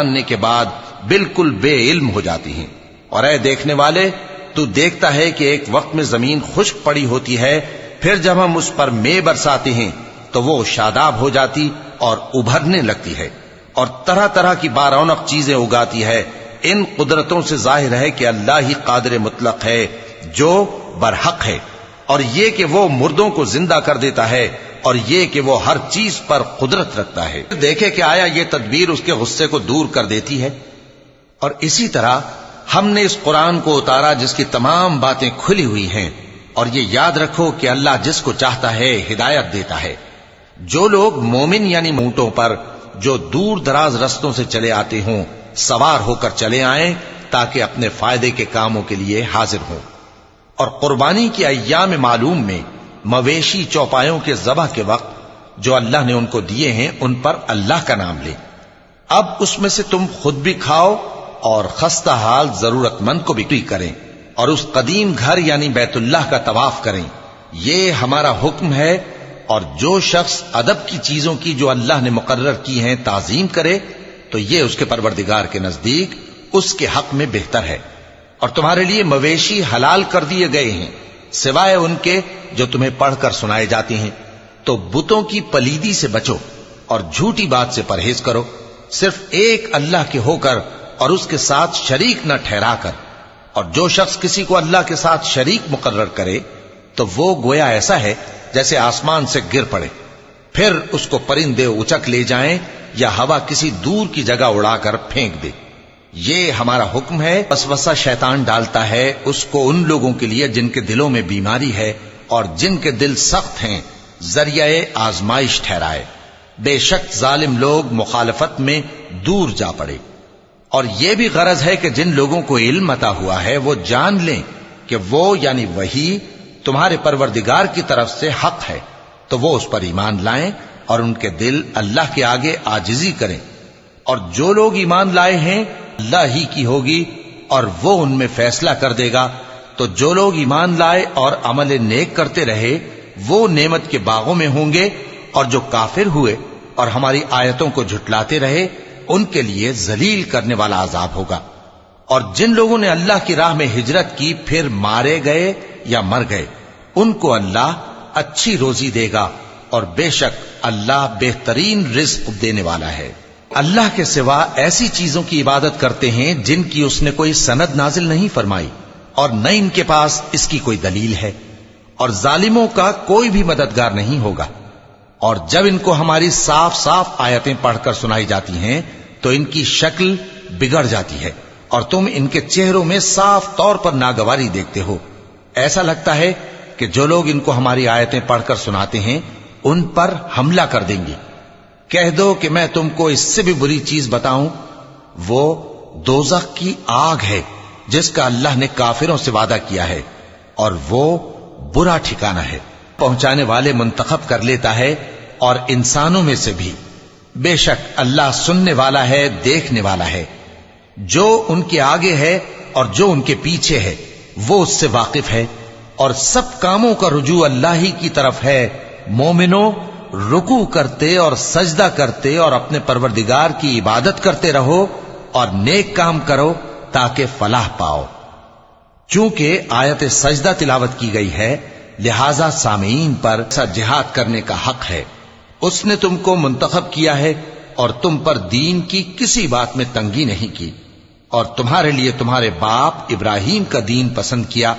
جاننے کے بعد بالکل بے علم ہو جاتی ہیں۔ اور اے دیکھنے والے، تو دیکھتا ہے کہ ایک وقت میں زمین خشک پڑی ہوتی ہے، پھر جب ہم اس پر مے برساتے ہیں تو وہ شاداب ہو جاتی اور ابھرنے لگتی ہے اور طرح طرح کی بارونق چیزیں اگاتی ہے۔ ان قدرتوں سے ظاہر ہے کہ اللہ ہی قادر مطلق ہے جو برحق ہے، اور یہ کہ وہ مردوں کو زندہ کر دیتا ہے، اور یہ کہ وہ ہر چیز پر قدرت رکھتا ہے۔ دیکھے کہ آیا یہ تدبیر اس کے غصے کو دور کر دیتی ہے۔ اور اسی طرح ہم نے اس قرآن کو اتارا جس کی تمام باتیں کھلی ہوئی ہیں، اور یہ یاد رکھو کہ اللہ جس کو چاہتا ہے ہدایت دیتا ہے۔ جو لوگ مومن یعنی اونٹوں پر جو دور دراز رستوں سے چلے آتے ہوں سوار ہو کر چلے آئیں تاکہ اپنے فائدے کے کاموں کے لیے حاضر ہوں، اور قربانی کی ایام معلوم میں مویشی چوپایوں کے ذبح کے وقت جو اللہ نے ان کو دیے ہیں ان پر اللہ کا نام لیں۔ اب اس میں سے تم خود بھی کھاؤ اور خستہ حال ضرورت مند کو بھی کریں، اور اس قدیم گھر یعنی بیت اللہ کا طواف کریں۔ یہ ہمارا حکم ہے، اور جو شخص ادب کی چیزوں کی جو اللہ نے مقرر کی ہیں تعظیم کرے تو یہ اس کے پروردگار کے نزدیک اس کے حق میں بہتر ہے۔ اور تمہارے لیے مویشی حلال کر دیے گئے ہیں سوائے ان کے جو تمہیں پڑھ کر سنائے جاتے ہیں۔ تو بتوں کی پلیدی سے بچو اور جھوٹی بات سے پرہیز کرو، صرف ایک اللہ کے ہو کر اور اس کے ساتھ شریک نہ ٹھہرا کر۔ اور جو شخص کسی کو اللہ کے ساتھ شریک مقرر کرے تو وہ گویا ایسا ہے جیسے آسمان سے گر پڑے، پھر اس کو پرندے اچک لے جائیں یا ہوا کسی دور کی جگہ اڑا کر پھینک دے۔ یہ ہمارا حکم ہے۔ وسوسہ شیطان ڈالتا ہے اس کو ان لوگوں کے لیے جن کے دلوں میں بیماری ہے اور جن کے دل سخت ہیں، ذریعہ آزمائش ٹھہرائے۔ بے شک ظالم لوگ مخالفت میں دور جا پڑے۔ اور یہ بھی غرض ہے کہ جن لوگوں کو علم عطا ہوا ہے وہ جان لیں کہ وہ یعنی وحی تمہارے پروردگار کی طرف سے حق ہے، تو وہ اس پر ایمان لائیں اور ان کے دل اللہ کے آگے عاجزی کریں۔ اور جو لوگ ایمان لائے ہیں اللہ ہی کی ہوگی اور وہ ان میں فیصلہ کر دے گا۔ تو جو لوگ ایمان لائے اور عمل نیک کرتے رہے وہ نعمت کے باغوں میں ہوں گے، اور جو کافر ہوئے اور ہماری آیتوں کو جھٹلاتے رہے ان کے لیے ذلیل کرنے والا عذاب ہوگا۔ اور جن لوگوں نے اللہ کی راہ میں ہجرت کی پھر مارے گئے یا مر گئے ان کو اللہ اچھی روزی دے گا، اور بے شک اللہ بہترین رزق دینے والا ہے۔ اللہ کے سوا ایسی چیزوں کی عبادت کرتے ہیں جن کی اس نے کوئی سند نازل نہیں فرمائی اور نہ ان کے پاس اس کی کوئی دلیل ہے، اور ظالموں کا کوئی بھی مددگار نہیں ہوگا۔ اور جب ان کو ہماری صاف صاف آیتیں پڑھ کر سنائی جاتی ہیں تو ان کی شکل بگڑ جاتی ہے اور تم ان کے چہروں میں صاف طور پر ناگواری دیکھتے ہو۔ ایسا لگتا ہے کہ جو لوگ ان کو ہماری آیتیں پڑھ کر سناتے ہیں ان پر حملہ کر دیں گے۔ کہہ دو کہ میں تم کو اس سے بھی بری چیز بتاؤں، وہ دوزخ کی آگ ہے جس کا اللہ نے کافروں سے وعدہ کیا ہے، اور وہ برا ٹھکانہ ہے۔ پہنچانے والے منتخب کر لیتا ہے اور انسانوں میں سے بھی۔ بے شک اللہ سننے والا ہے، دیکھنے والا ہے۔ جو ان کے آگے ہے اور جو ان کے پیچھے ہے وہ اس سے واقف ہے، اور سب کاموں کا رجوع اللہ ہی کی طرف ہے۔ مومنوں، رکوع کرتے اور سجدہ کرتے اور اپنے پروردگار کی عبادت کرتے رہو اور نیک کام کرو تاکہ فلاح پاؤ۔ چونکہ آیت سجدہ تلاوت کی گئی ہے لہذا سامعین پر جہاد کرنے کا حق ہے۔ اس نے تم کو منتخب کیا ہے اور تم پر دین کی کسی بات میں تنگی نہیں کی، اور تمہارے لیے تمہارے باپ ابراہیم کا دین پسند کیا۔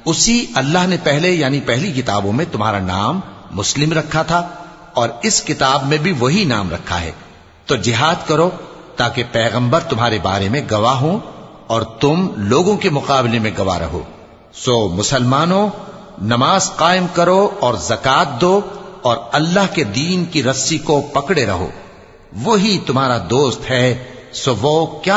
اسی اللہ نے پہلے یعنی پہلی کتابوں میں تمہارا نام مسلم رکھا تھا، اور اس کتاب میں بھی وہی نام رکھا ہے۔ تو جہاد کرو تاکہ پیغمبر تمہارے بارے میں گواہ ہوں اور تم لوگوں کے مقابلے میں گواہ رہو۔ سو مسلمانوں، نماز قائم کرو اور زکوٰۃ دو اور اللہ کے دین کی رسی کو پکڑے رہو، وہی تمہارا دوست ہے۔ سو وہ کیا